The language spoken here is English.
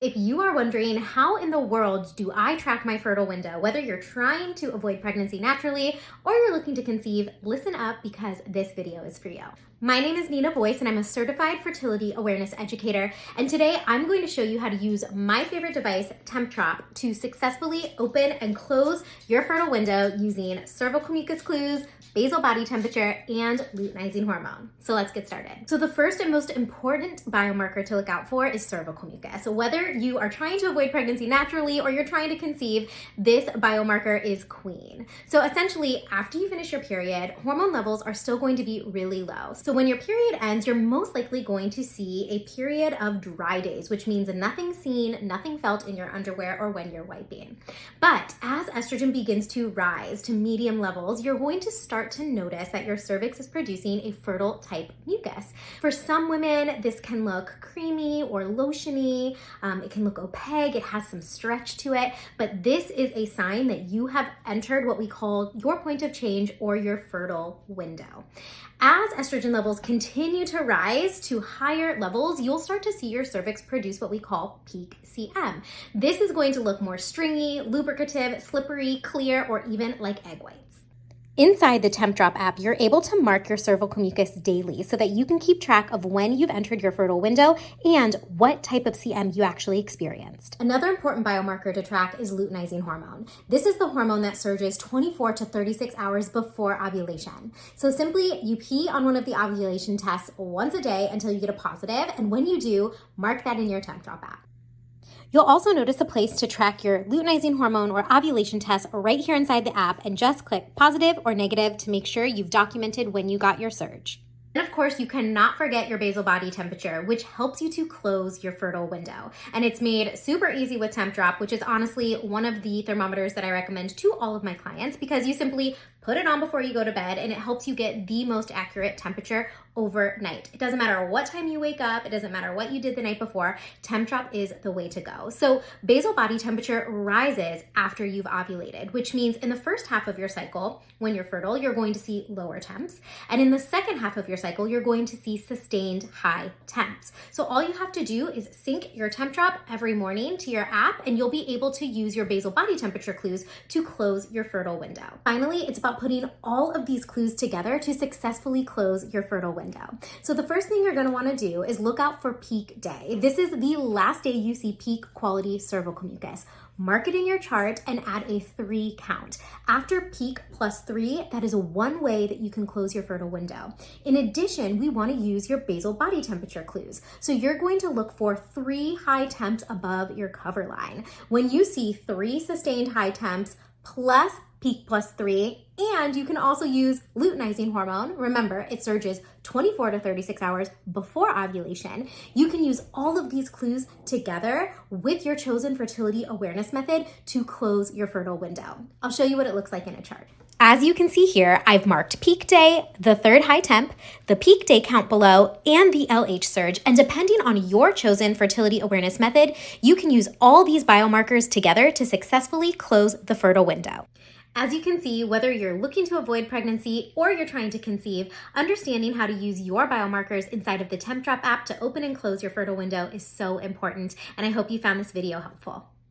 If you are wondering how in the world do I track my fertile window, whether you're trying to avoid pregnancy naturally or you're looking to conceive, listen up because this video is for you. My name is Nina Boyce and I'm a certified fertility awareness educator. And today I'm going to show you how to use my favorite device, TempTrop, to successfully open and close your fertile window using cervical mucus clues, basal body temperature, and luteinizing hormone. So let's get started. So the first and most important biomarker to look out for is cervical mucus. So whether you are trying to avoid pregnancy naturally or you're trying to conceive, this biomarker is queen. So essentially, after you finish your period, hormone levels are still going to be really low. So when your period ends, you're most likely going to see a period of dry days, which means nothing seen, nothing felt in your underwear or when you're wiping. But as estrogen begins to rise to medium levels, you're going to start to notice that your cervix is producing a fertile type mucus. For some women, this can look creamy or lotiony. It can look opaque. It has some stretch to it, but this is a sign that you have entered what we call your point of change or your fertile window. As estrogen levels continue to rise to higher levels, you'll start to see your cervix produce what we call peak CM. This is going to look more stringy, lubricative, slippery, clear, or even like egg whites. Inside the TempDrop app, you're able to mark your cervical mucus daily so that you can keep track of when you've entered your fertile window and what type of CM you actually experienced. Another important biomarker to track is luteinizing hormone. This is the hormone that surges 24 to 36 hours before ovulation. So simply, you pee on one of the ovulation tests once a day until you get a positive, and when you do, mark that in your TempDrop app. You'll also notice a place to track your luteinizing hormone or ovulation test right here inside the app, and just click positive or negative to make sure you've documented when you got your surge. And of course, you cannot forget your basal body temperature, which helps you to close your fertile window. And it's made super easy with TempDrop, which is honestly one of the thermometers that I recommend to all of my clients because you simply put it on before you go to bed and it helps you get the most accurate temperature overnight. It doesn't matter what time you wake up, it doesn't matter what you did the night before, TempDrop is the way to go. So basal body temperature rises after you've ovulated, which means in the first half of your cycle, when you're fertile, you're going to see lower temps. And in the second half of your cycle, you're going to see sustained high temps. So all you have to do is sync your TempDrop every morning to your app and you'll be able to use your basal body temperature clues to close your fertile window. Finally, it's about putting all of these clues together to successfully close your fertile window. So the first thing you're going to want to do is look out for peak day. This is the last day you see peak quality cervical mucus. Mark it in your chart and add a 3 count. After peak plus 3, that is one way that you can close your fertile window. In addition, we want to use your basal body temperature clues. So you're going to look for 3 high temps above your cover line. When you see 3 sustained high temps plus peak plus 3, and you can also use luteinizing hormone. Remember, it surges 24 to 36 hours before ovulation. You can use all of these clues together with your chosen fertility awareness method to close your fertile window. I'll show you what it looks like in a chart. As you can see here, I've marked peak day, the 3rd high temp, the peak day count below, and the LH surge. And depending on your chosen fertility awareness method, you can use all these biomarkers together to successfully close the fertile window. As you can see, whether you're looking to avoid pregnancy or you're trying to conceive, understanding how to use your biomarkers inside of the TempDrop app to open and close your fertile window is so important, and I hope you found this video helpful.